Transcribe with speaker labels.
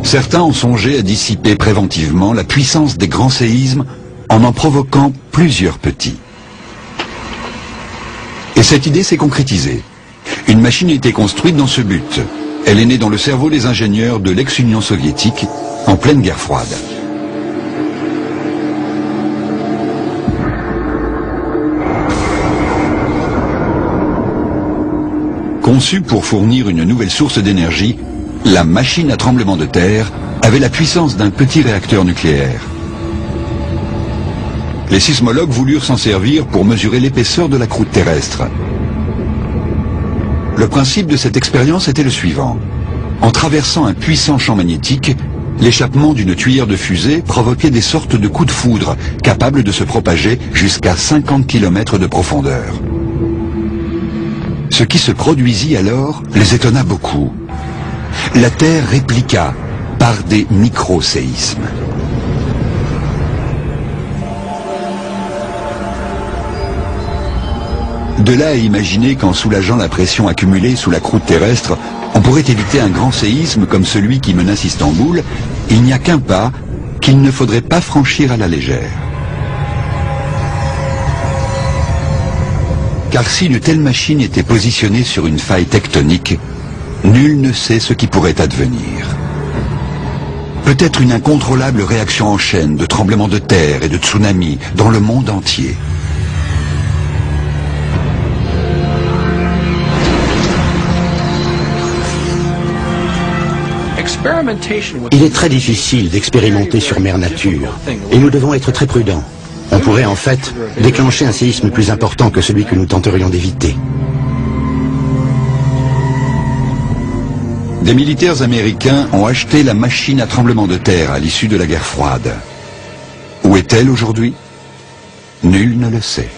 Speaker 1: Certains ont songé à dissiper préventivement la puissance des grands séismes en provoquant plusieurs petits. Et cette idée s'est concrétisée. Une machine a été construite dans ce but. Elle est née dans le cerveau des ingénieurs de l'ex-Union soviétique en pleine guerre froide. Conçue pour fournir une nouvelle source d'énergie, la machine à tremblement de terre avait la puissance d'un petit réacteur nucléaire. Les sismologues voulurent s'en servir pour mesurer l'épaisseur de la croûte terrestre. Le principe de cette expérience était le suivant. En traversant un puissant champ magnétique, l'échappement d'une tuyère de fusée provoquait des sortes de coups de foudre capables de se propager jusqu'à 50 km de profondeur. Ce qui se produisit alors les étonna beaucoup. La Terre répliqua par des micro-séismes. De là à imaginer qu'en soulageant la pression accumulée sous la croûte terrestre, on pourrait éviter un grand séisme comme celui qui menace Istanbul, il n'y a qu'un pas qu'il ne faudrait pas franchir à la légère. Car si une telle machine était positionnée sur une faille tectonique, nul ne sait ce qui pourrait advenir. Peut-être une incontrôlable réaction en chaîne de tremblements de terre et de tsunamis dans le monde entier.
Speaker 2: Il est très difficile d'expérimenter sur mère nature, et nous devons être très prudents. On pourrait en fait déclencher un séisme plus important que celui que nous tenterions d'éviter.
Speaker 1: Des militaires américains ont acheté la machine à tremblement de terre à l'issue de la guerre froide. Où est-elle aujourd'hui? Nul ne le sait.